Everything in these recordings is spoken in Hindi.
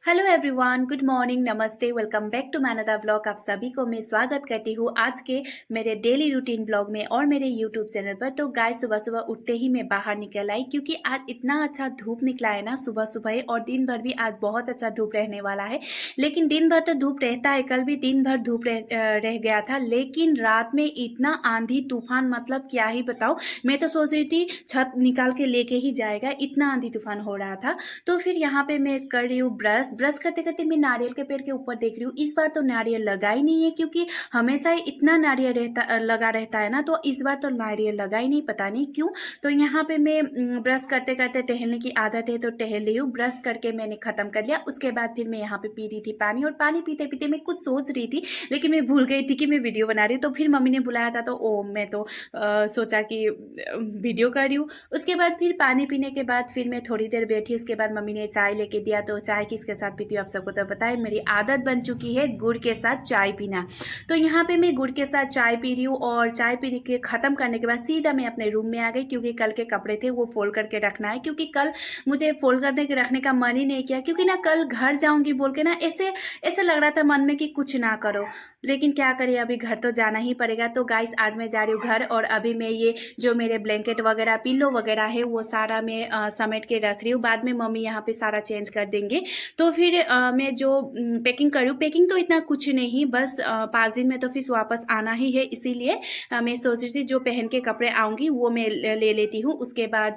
हेलो एवरीवन, गुड मॉर्निंग, नमस्ते, welcome back to my another vlog. आप सभी को मैं स्वागत करती हूँ आज के मेरे डेली रूटीन ब्लॉग में और मेरे यूट्यूब चैनल पर। तो गाइस, सुबह सुबह उठते ही मैं बाहर निकल आई क्योंकि आज इतना अच्छा धूप निकला है ना सुबह सुबह ही, और दिन भर भी आज बहुत अच्छा धूप रहने वाला है। लेकिन दिन भर तो धूप रहता है, कल भी दिन भर धूप रह गया था, लेकिन रात में इतना आंधी तूफान, मतलब क्या ही बताओ। मैं तो सोच रही थी छत निकाल के लेके ही जाएगा, इतना आंधी तूफान हो रहा था। तो फिर यहाँ पे मैं कर रही हूँ ब्रश ब्रश करते करते मैं नारियल के पेड़ के ऊपर देख रही हूँ। इस बार तो नारियल लगा ही नहीं है, क्योंकि हमेशा ही इतना नारियल लगा रहता है ना, तो इस बार तो नारियल लगा ही नहीं, पता नहीं क्यों। तो यहाँ पे मैं ब्रश करते करते, टहलने की आदत है तो टहल रही हूँ। ब्रश करके मैंने खत्म कर लिया। उसके बाद फिर मैं यहाँ पे पी रही थी पानी, और पानी पीते पीते मैं कुछ सोच रही थी, लेकिन मैं भूल गई थी कि मैं वीडियो बना रही हूँ। तो फिर मम्मी ने बुलाया था, तो मैं तो सोचा कि वीडियो कर रही हूँ। उसके बाद फिर पानी पीने के बाद फिर मैं थोड़ी देर बैठी। उसके बाद मम्मी ने चाय लेके दिया, तो चाय किसके साथ पीती हूँ आप सबको तो पता है, मेरी आदत बन चुकी है गुड़ के साथ चाय पीना। तो यहाँ पे मैं गुड़ के साथ चाय पी रही हूँ, और चाय पीने के खत्म करने के बाद सीधा मैं अपने रूम में आ गई, क्योंकि कल के कपड़े थे वो फोल्ड करके रखना है। क्योंकि कल मुझे फोल्ड करने के रखने का मन ही नहीं किया, क्योंकि ना कल घर जाऊंगी बोल के ना ऐसे ऐसे लग रहा था मन में कि कुछ ना करो, लेकिन क्या करिए, अभी घर तो जाना ही पड़ेगा। तो गाइस, आज मैं जा रही हूँ घर, और अभी मैं ये जो मेरे ब्लैंकेट वगैरह, पिल्लो वगैरह है, वो सारा मैं समेट के रख रही हूँ। बाद में मम्मी यहाँ पे सारा चेंज कर देंगे। तो फिर मैं जो पैकिंग कर रही हूँ, पैकिंग तो इतना कुछ नहीं, बस 5 दिन में तो फिर वापस आना ही है, इसीलिए मैं सोच रही थी जो पहन के कपड़े आऊँगी वो मैं ले लेती हूँ। उसके बाद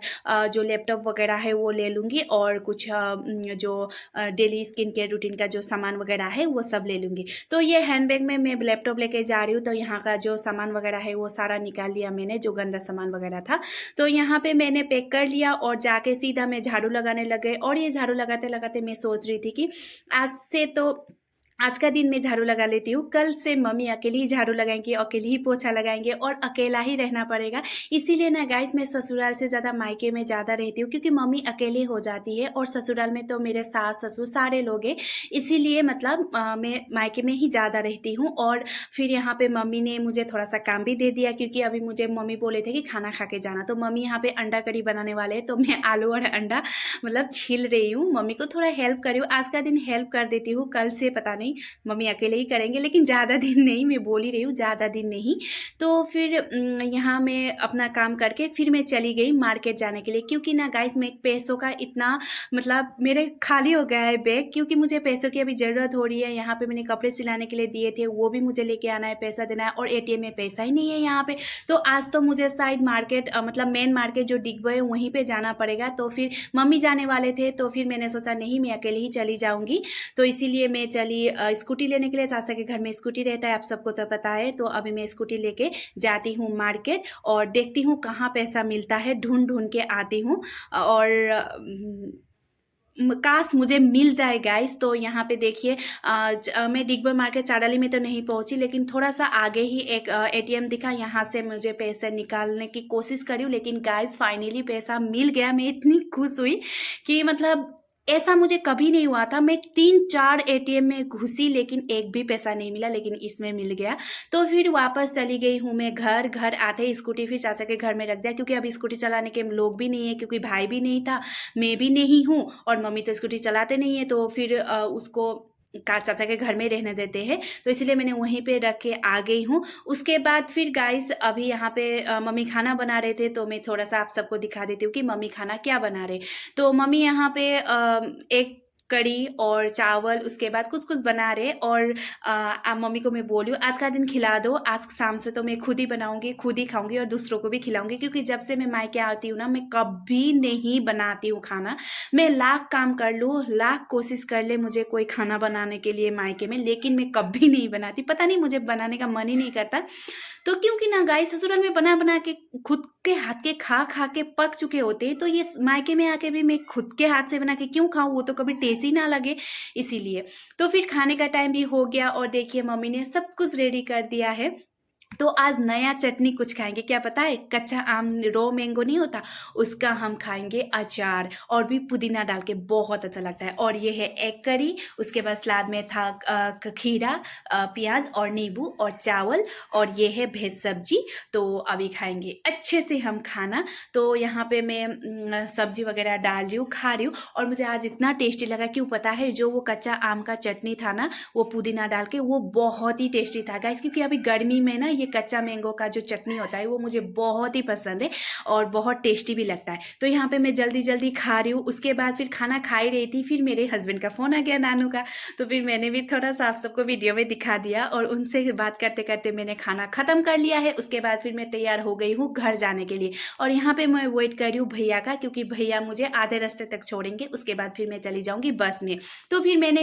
जो लैपटॉप वगैरह है वो ले लूँगी, और कुछ जो डेली स्किन केयर रूटीन का जो सामान वगैरह है वो सब ले लूँगी। तो ये हैंडबैग में मैं लैपटॉप लेके जा रही हूँ। तो यहाँ का जो सामान वगैरह है वो सारा निकाल लिया मैंने, जो गंदा सामान वगैरह था। तो यहाँ पे मैंने पैक कर लिया, और जाके सीधा मैं झाड़ू लगाने लग गई। और ये झाड़ू लगाते लगाते मैं सोच रही थी कि आज से तो आज का दिन मैं झाड़ू लगा लेती हूँ, कल से मम्मी अकेली ही झाड़ू लगाएंगे, अकेली ही पोछा लगाएंगे, और अकेला ही रहना पड़ेगा। इसीलिए ना गाइस, मैं ससुराल से ज़्यादा मायके में ज़्यादा रहती हूँ, क्योंकि मम्मी अकेले हो जाती है, और ससुराल में तो मेरे सास ससुर सारे लोग हैं। इसीलिए मतलब मैं मायके में ही ज़्यादा रहती हूँ। और फिर यहाँ पे मम्मी ने मुझे थोड़ा सा काम भी दे दिया, क्योंकि अभी मुझे मम्मी बोले थे कि खाना खा के जाना। तो मम्मी यहाँ पे अंडा करी बनाने वाले हैं, तो मैं आलू और अंडा मतलब छील रही हूँ, मम्मी को थोड़ा हेल्प कर रही हूँ। आज का दिन हेल्प कर देती हूँ, कल से पता नहीं मम्मी अकेले ही करेंगे, लेकिन ज़्यादा दिन नहीं, मैं बोल ही रही हूँ ज़्यादा दिन नहीं। तो फिर यहाँ मैं अपना काम करके फिर मैं चली गई मार्केट जाने के लिए, क्योंकि ना गाइस, मैं पैसों का इतना मतलब मेरे खाली हो गया है बैग, क्योंकि मुझे पैसों की अभी ज़रूरत हो रही है। यहाँ पे मैंने कपड़े सिलाने के लिए दिए थे, वो भी मुझे लेके आना है, पैसा देना है, और एटीएम में पैसा ही नहीं है यहाँ पे। तो आज तो मुझे शायद मार्केट मतलब मेन मार्केट जो डिगबो है वहीं पे जाना पड़ेगा। तो फिर मम्मी जाने वाले थे, तो फिर मैंने सोचा नहीं, मैं अकेले ही चली जाऊँगी। तो इसीलिए मैं चली स्कूटी लेने के लिए। चाचा के घर में स्कूटी रहता है, आप सबको तो पता है। तो अभी मैं स्कूटी लेके जाती हूँ मार्केट, और देखती हूँ कहाँ पैसा मिलता है, ढूंढ ढूंढ के आती हूँ। और काश मुझे मिल जाए गाइस। तो यहाँ पे देखिए, मैं डिगबो मार्केट चाडाली में तो नहीं पहुंची, लेकिन थोड़ा सा आगे ही एक एटीएम दिखा, यहाँ से मुझे पैसे निकालने की कोशिश करी हूँ। लेकिन गाइस, फाइनली पैसा मिल गया। मैं इतनी खुश हुई कि मतलब ऐसा मुझे कभी नहीं हुआ था। मैं 3-4 एटीएम में घुसी, लेकिन एक भी पैसा नहीं मिला, लेकिन इसमें मिल गया। तो फिर वापस चली गई हूँ मैं घर। घर आते ही स्कूटी फिर चाचा के घर में रख दिया, क्योंकि अभी स्कूटी चलाने के लोग भी नहीं है, क्योंकि भाई भी नहीं था, मैं भी नहीं हूँ, और मम्मी तो स्कूटी चलाते नहीं है। तो फिर उसको का चाचा के घर में रहने देते हैं, तो इसलिए मैंने वहीं पे रख के आ गई हूँ। उसके बाद फिर गाइस, अभी यहाँ पे मम्मी खाना बना रहे थे, तो मैं थोड़ा सा आप सबको दिखा देती हूँ कि मम्मी खाना क्या बना रहे। तो मम्मी यहाँ पे एक कड़ी और चावल, उसके बाद कुछ कुछ बना रहे। और मम्मी को मैं बोली आज का दिन खिला दो, आज शाम से तो मैं खुद ही बनाऊंगी, खुद ही खाऊंगी, और दूसरों को भी खिलाऊंगी। क्योंकि जब से मैं मायके आती हूँ ना, मैं कभी नहीं बनाती हूँ खाना। मैं लाख काम कर लूँ, लाख कोशिश कर ले मुझे कोई खाना बनाने के लिए मायके में, लेकिन मैं कभी नहीं बनाती। पता नहीं, मुझे बनाने का मन ही नहीं करता। तो क्योंकि ना गाइस, ससुराल में बना बना के खुद के हाथ के खा खा के पक चुके होते हैं, तो ये मायके में आके भी मैं खुद के हाथ से बना के क्यों खाऊं, वो तो कभी टेस्ट ही ना लगे, इसीलिए। तो फिर खाने का टाइम भी हो गया, और देखिए मम्मी ने सब कुछ रेडी कर दिया है। तो आज नया चटनी कुछ खाएंगे, क्या पता है, कच्चा आम रो मैंगो नहीं होता, उसका हम खाएंगे अचार, और भी पुदीना डाल के, बहुत अच्छा लगता है। और ये है एग करी, उसके बाद सलाद में था खीरा, प्याज और नींबू और चावल, और ये है भेज सब्जी। तो अभी खाएंगे अच्छे से हम खाना। तो यहाँ पे मैं सब्जी वगैरह डाल रही हूँ, खा रही हूँ, और मुझे आज इतना टेस्टी लगा। क्यों पता है, जो वो कच्चा आम का चटनी था ना, वो पुदीना डाल के, वो बहुत ही टेस्टी था गाइस। क्योंकि अभी गर्मी में ना ये कच्चा मैंगो का जो चटनी होता है वो मुझे बहुत ही पसंद है और बहुत टेस्टी भी लगता है। तो यहाँ पे मैं जल्दी जल्दी खा रही हूँ। उसके बाद फिर खाना खा ही रही थी, फिर मेरे हस्बैंड का फ़ोन आ गया नानू का। तो फिर मैंने भी थोड़ा सा आप सबको वीडियो में दिखा दिया, और उनसे बात करते करते मैंने खाना ख़त्म कर लिया है। उसके बाद फिर मैं तैयार हो गई हूँ घर जाने के लिए, और यहाँ पे मैं वेट कर रही हूँ भैया का, क्योंकि भैया मुझे आधे रास्ते तक छोड़ेंगे, उसके बाद फिर मैं चली जाऊँगी बस में। तो फिर मैं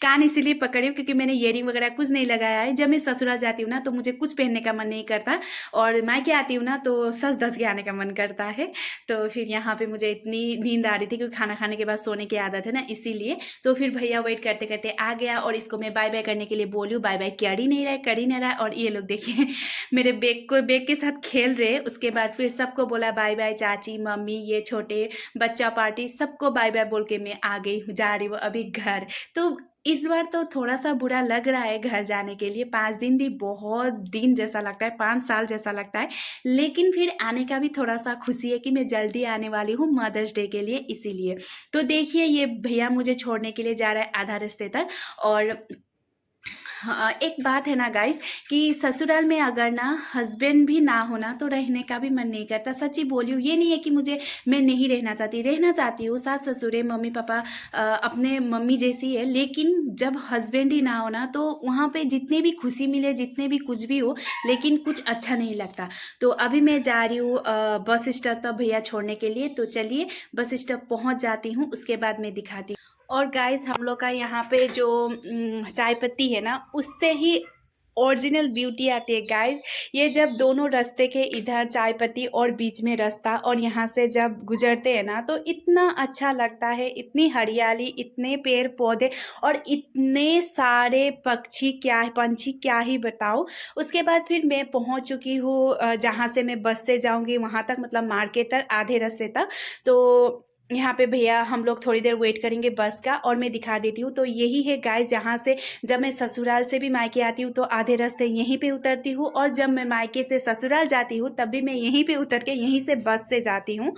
कान इसीलिए पकड़ी हूँ क्योंकि मैंने इयरिंग वगैरह कुछ नहीं लगाया है। जब मैं ससुराल जाती हूँ ना तो मुझे कुछ पहनने का मन नहीं करता, और मायके आती हूँ ना तो सच धस के आने का मन करता है। तो फिर यहाँ पे मुझे इतनी नींद आ रही थी क्योंकि खाना खाने के बाद सोने की आदत है ना, इसीलिए। तो फिर भैया वेट करते करते आ गया, और इसको मैं बाय बाय करने के लिए बोली हूँ, बाय बाय कर ही नहीं रहा है, कर ही नहीं रहा है। और ये लोग देखिए मेरे बैग के साथ खेल रहे। उसके बाद फिर सबको बोला बाय बाय, चाची, मम्मी, ये छोटे बच्चा पार्टी, सबको बाय बाय बोल के मैं आ गई, जा रही हूँ अभी घर। तो इस बार तो थोड़ा-सा बुरा लग रहा है घर जाने के लिए, 5 दिन भी बहुत दिन जैसा लगता है, 5 साल जैसा लगता है। लेकिन फिर आने का भी थोड़ा-सा खुशी है कि मैं जल्दी आने वाली हूँ मदर्स डे के लिए, इसीलिए। तो देखिए ये भैया मुझे छोड़ने के लिए जा रहा है आधा रास्ते तक। और हाँ, एक बात है ना गाइस, कि ससुराल में अगर ना हस्बैंड भी ना हो ना तो रहने का भी मन नहीं करता। सच्ची बोली हूँ, ये नहीं है कि मैं नहीं रहना चाहती हूँ, सास ससुर मम्मी पापा अपने मम्मी जैसी है। लेकिन जब हस्बैंड ही ना हो ना तो वहाँ पे जितने भी खुशी मिले, जितने भी कुछ भी हो, लेकिन कुछ अच्छा नहीं लगता। तो अभी मैं जा रही हूँ बस स्टॉप तक भैया छोड़ने के लिए। तो चलिए बस स्टॉप पहुँच जाती हूँ, उसके बाद मैं दिखाती हूँ। और गाइस हम लोग का यहाँ पे जो चाय पत्ती है ना, उससे ही ओरिजिनल ब्यूटी आती है गाइस। ये जब दोनों रास्ते के इधर चाय पत्ती और बीच में रास्ता, और यहाँ से जब गुजरते हैं ना तो इतना अच्छा लगता है, इतनी हरियाली, इतने पेड़ पौधे, और इतने सारे पंछी, क्या ही बताऊँ। उसके बाद फिर मैं पहुँच चुकी हूँ जहाँ से मैं बस से जाऊँगी वहाँ तक, मतलब मार्केट तक, आधे रास्ते तक। तो यहाँ पे भैया हम लोग थोड़ी देर वेट करेंगे बस का, और मैं दिखा देती हूँ। तो यही है गाइस जहाँ से जब मैं ससुराल से भी मायके आती हूँ तो आधे रास्ते यहीं पे उतरती हूँ, और जब मैं मायके से ससुराल जाती हूँ तब भी मैं यहीं पे उतर के यहीं से बस से जाती हूँ।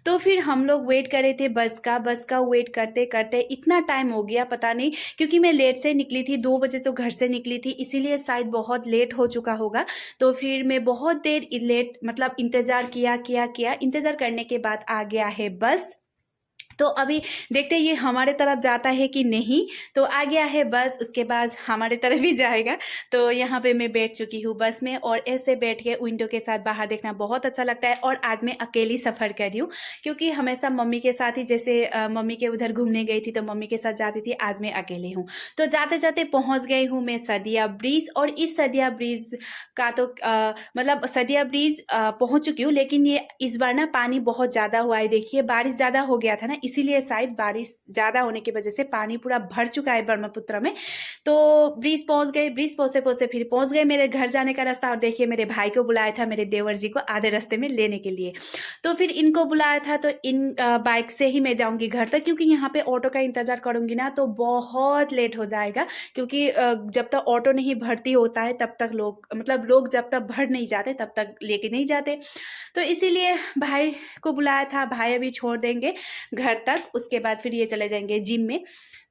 तो फिर हम लोग वेट कर रहे थे बस का वेट करते करते इतना टाइम हो गया पता नहीं, क्योंकि मैं लेट से निकली थी, 2 बजे तो घर से निकली थी, इसीलिए शायद बहुत लेट हो चुका होगा। तो फिर मैं बहुत देर लेट, मतलब इंतज़ार किया, इंतज़ार करने के बाद आ गया है बस। तो अभी देखते हैं ये हमारे तरफ जाता है कि नहीं। तो आ गया है बस, उसके बाद हमारे तरफ ही जाएगा। तो यहाँ पे मैं बैठ चुकी हूँ बस में, और ऐसे बैठ के विंडो के साथ बाहर देखना बहुत अच्छा लगता है। और आज मैं अकेली सफ़र कर रही हूँ, क्योंकि हमेशा मम्मी के साथ ही, जैसे मम्मी के उधर घूमने गई थी तो मम्मी के साथ जाती थी, आज मैं अकेले हूँ। तो जाते जाते पहुँच गई हूँ मैं सदिया ब्रिज, और इस सदिया ब्रिज का तो मतलब सदिया ब्रिज पहुँच चुकी हूँ। लेकिन ये इस बार ना पानी बहुत ज़्यादा हुआ है, देखिए बारिश ज़्यादा हो गया था ना, इसीलिए शायद बारिश ज़्यादा होने की वजह से पानी पूरा भर चुका है ब्रह्मपुत्र में। तो ब्रिज पहुँच गए, ब्रिज पहुँचते पहुँचते फिर पहुँच गए मेरे घर जाने का रास्ता। और देखिए मेरे भाई को बुलाया था, मेरे देवर जी को, आधे रास्ते में लेने के लिए। तो फिर इनको बुलाया था, तो इन बाइक से ही मैं जाऊँगी घर तक, क्योंकि यहाँ पे ऑटो का इंतज़ार करूँगी ना तो बहुत लेट हो जाएगा। क्योंकि जब तक ऑटो नहीं भर्ती होता है तब तक लोग जब तक भर नहीं जाते तब तक लेके नहीं जाते। तो इसीलिए भाई को बुलाया था, भाई अभी छोड़ देंगे घर तक, उसके बाद फिर ये चले जाएंगे जिम में।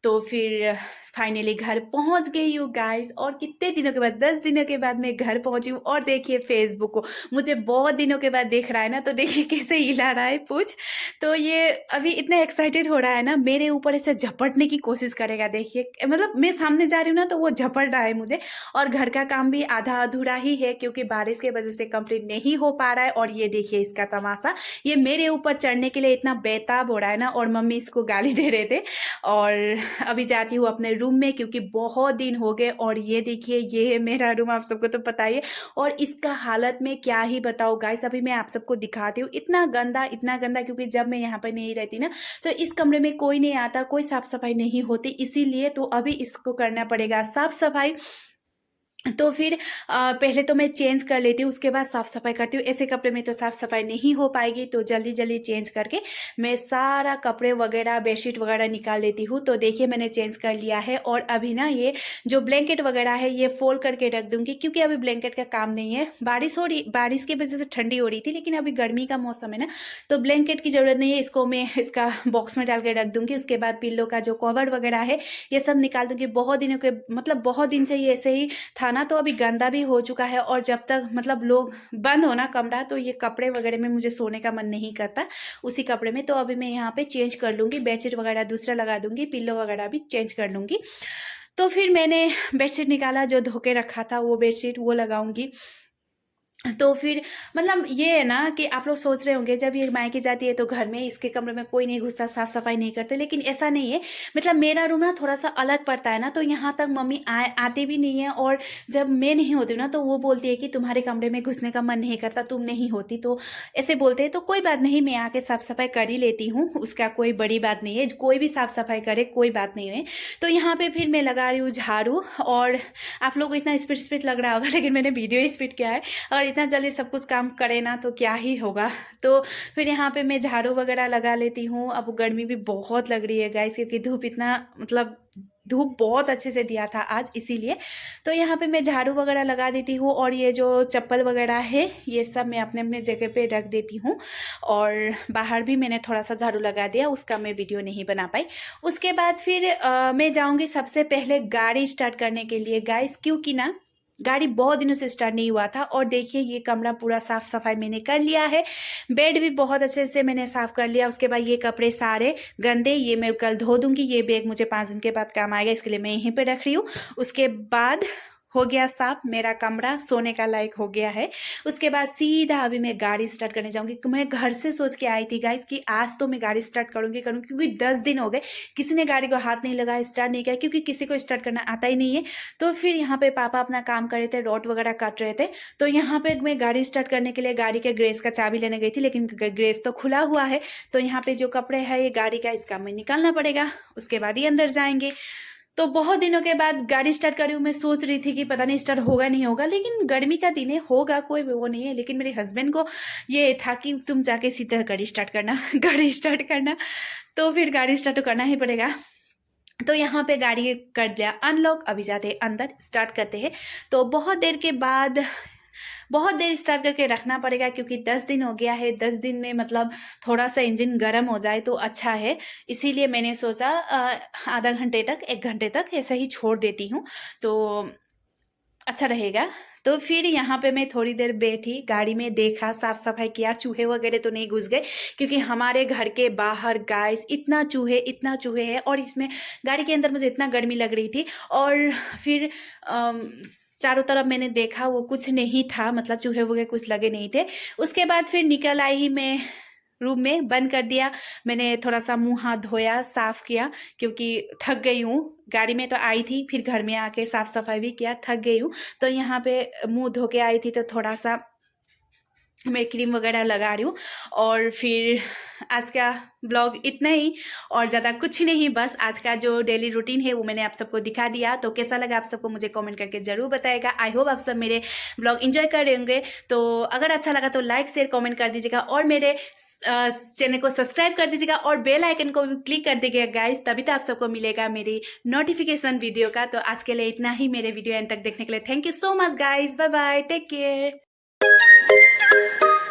तो फिर फाइनली घर पहुंच गई हूँ गाइस, और कितने दिनों के बाद, 10 दिनों के बाद मैं घर पहुंची हूँ। और देखिए फेसबुक को मुझे बहुत दिनों के बाद देख रहा है ना, तो देखिए कैसे हिला रहा है पूछ। तो ये अभी इतना एक्साइटेड हो रहा है ना, मेरे ऊपर ऐसे झपटने की कोशिश करेगा। देखिए मतलब मैं सामने जा रही हूँ ना तो वो झपट रहा है मुझे। और घर का काम भी आधा अधूरा ही है, क्योंकि बारिश के वजह से कंप्लीट नहीं हो पा रहा है। और ये देखिए इसका तमाशा, ये मेरे ऊपर चढ़ने के लिए इतना बेताब हो रहा है ना, और मम्मी इसको गाली दे रहे थे। और अभी जाती हूँ अपने रूम में, क्योंकि बहुत दिन हो गए। और ये देखिए ये है मेरा रूम, आप सबको तो पता ही है। और इसका हालत में क्या ही बताऊँ गाइस, अभी मैं आप सबको दिखाती हूँ। इतना गंदा, क्योंकि जब मैं यहाँ पर नहीं रहती ना तो इस कमरे में कोई नहीं आता, कोई साफ सफाई नहीं होती, इसीलिए तो अभी इसको करना पड़ेगा साफ सफाई। तो फिर पहले तो मैं चेंज कर लेती हूँ, उसके बाद साफ़ सफाई करती हूँ। ऐसे कपड़े में तो साफ़ सफाई नहीं हो पाएगी, तो जल्दी जल्दी चेंज करके मैं सारा कपड़े वगैरह बेडशीट वगैरह निकाल लेती हूँ। तो देखिए मैंने चेंज कर लिया है, और अभी ना ये जो ब्लैंकेट वगैरह है ये फोल्ड करके रख दूँगी, क्योंकि अभी ब्लैंकेट का काम नहीं है। बारिश की वजह से ठंडी हो रही थी, लेकिन अभी गर्मी का मौसम है ना, तो ब्लैंकेट की ज़रूरत नहीं है। इसको मैं इसका बॉक्स में डाल के रख दूँगी। उसके बाद पिल्लो का जो कवर वगैरह है ये सब निकाल दूँगी। बहुत दिनों के मतलब बहुत दिन से ये ऐसे ही था ना, तो अभी गंदा भी हो चुका है, और जब तक मतलब लोग बंद हो ना कमरा, तो ये कपड़े वगैरह में मुझे सोने का मन नहीं करता उसी कपड़े में। तो अभी मैं यहाँ पे चेंज कर लूँगी, बेडशीट वगैरह दूसरा लगा दूँगी, पिल्लो वगैरह भी चेंज कर लूँगी। तो फिर मैंने बेडशीट निकाला, जो धो के रखा था वो बेडशीट वो लगाऊंगी। तो फिर मतलब ये है ना कि आप लोग सोच रहे होंगे जब ये मायके जाती है तो घर में इसके कमरे में कोई नहीं घुसता, साफ सफाई नहीं करते, लेकिन ऐसा नहीं है। मतलब मेरा रूम ना थोड़ा सा अलग पड़ता है ना, तो यहाँ तक मम्मी आती भी नहीं है, और जब मैं नहीं होती ना तो वो बोलती है कि तुम्हारे कमरे में घुसने का मन नहीं करता, तुम नहीं होती, तो ऐसे बोलते हैं। तो कोई बात नहीं, मैं आके साफ सफाई कर ही लेती हूँ, उसका कोई बड़ी बात नहीं है। कोई भी साफ सफाई करे कोई बात नहीं है। तो यहाँ पे फिर मैं लगा रही हूँ झाड़ू, और आप लोग को इतना स्पीड स्पीड लग रहा होगा, लेकिन मैंने वीडियो स्पीड किया है, और इतना जल्दी सब कुछ काम करे ना तो क्या ही होगा। तो फिर यहाँ पे मैं झाड़ू वगैरह लगा लेती हूँ। अब गर्मी भी बहुत लग रही है गाइस, क्योंकि धूप इतना मतलब धूप बहुत अच्छे से दिया था आज, इसीलिए। तो यहाँ पे मैं झाड़ू वगैरह लगा देती हूँ, और ये जो चप्पल वगैरह है ये सब मैं अपने अपने जगह पे रख देती हूँ। और बाहर भी मैंने थोड़ा सा झाड़ू लगा दिया, उसका मैं वीडियो नहीं बना पाई। उसके बाद फिर मैं जाऊँगी सबसे पहले गाड़ी स्टार्ट करने के लिए गाइस, क्योंकि ना गाड़ी बहुत दिनों से स्टार्ट नहीं हुआ था। और देखिए ये कमरा पूरा साफ सफाई मैंने कर लिया है, बेड भी बहुत अच्छे से मैंने साफ कर लिया। उसके बाद ये कपड़े सारे गंदे ये मैं कल धो दूंगी। ये बैग मुझे 5 दिन के बाद काम आएगा, इसके लिए मैं यहीं पे रख रही हूँ। उसके बाद हो गया साफ, मेरा कमरा सोने का लायक हो गया है। उसके बाद सीधा अभी मैं गाड़ी स्टार्ट करने जाऊंगी। मैं घर से सोच के आई थी गाइस कि आज तो मैं गाड़ी स्टार्ट करूंगी, क्योंकि 10 दिन हो गए किसी ने गाड़ी को हाथ नहीं लगाया, स्टार्ट नहीं किया, क्योंकि किसी को स्टार्ट करना आता ही नहीं है। तो फिर यहाँ पे पापा अपना काम कर रहे थे, रॉड वगैरह काट रहे थे। तो यहाँ पे मैं गाड़ी स्टार्ट करने के लिए गाड़ी के ग्रेस का चाबी लेने गई थी, लेकिन ग्रेस तो खुला हुआ है। तो यहाँ पे जो कपड़े है ये गाड़ी का, इसका मैं निकालना पड़ेगा, उसके बाद ही अंदर जाएंगे। तो बहुत दिनों के बाद गाड़ी स्टार्ट कर रही हूँ। मैं सोच रही थी कि पता नहीं स्टार्ट होगा नहीं होगा, लेकिन गर्मी का दिन है, होगा, कोई वो नहीं है। लेकिन मेरे हस्बैंड को ये था कि तुम जाके सीधा गाड़ी स्टार्ट करना गाड़ी स्टार्ट करना। तो फिर गाड़ी स्टार्ट तो करना ही पड़ेगा। तो यहाँ पे गाड़ी कर दिया अनलॉक, अभी जाते हैं अंदर, स्टार्ट करते हैं। तो बहुत देर स्टार्ट करके रखना पड़ेगा, क्योंकि 10 दिन हो गया है। 10 दिन में मतलब थोड़ा सा इंजन गर्म हो जाए तो अच्छा है, इसीलिए मैंने सोचा आधा घंटे तक 1 घंटे तक ऐसे ही छोड़ देती हूँ, तो अच्छा रहेगा। तो फिर यहाँ पे मैं थोड़ी देर बैठी, गाड़ी में देखा, साफ सफाई किया, चूहे वगैरह तो नहीं घुस गए, क्योंकि हमारे घर के बाहर गाइस इतना चूहे है, और इसमें गाड़ी के अंदर मुझे इतना गर्मी लग रही थी। और फिर चारों तरफ मैंने देखा, वो कुछ नहीं था, मतलब चूहे वगैरह कुछ लगे नहीं थे। उसके बाद फिर निकल आई ही मैं रूम में, बंद कर दिया। मैंने थोड़ा सा मुंह हाथ धोया, साफ किया, क्योंकि थक गई हूँ। गाड़ी में तो आई थी, फिर घर में आके साफ सफाई भी किया, थक गई हूँ। तो यहाँ पे मुंह धो के आई थी, तो थोड़ा सा मैं क्रीम वगैरह लगा रही हूँ। और फिर आज का ब्लॉग इतना ही, और ज़्यादा कुछ नहीं, बस आज का जो डेली रूटीन है वो मैंने आप सबको दिखा दिया। तो कैसा लगा आप सबको मुझे कमेंट करके ज़रूर बताएगा। आई होप आप सब मेरे ब्लॉग एंजॉय कर रहे होंगे। तो अगर अच्छा लगा तो लाइक शेयर कमेंट कर दीजिएगा, और मेरे चैनल को सब्सक्राइब कर दीजिएगा, और बेल आइकन को भी क्लिक कर दीजिएगा गाइस, तभी तो आप सबको मिलेगा मेरी नोटिफिकेशन वीडियो का। तो आज के लिए इतना ही, मेरे वीडियो एंड तक देखने के लिए thank you so much guys, bye bye, take care.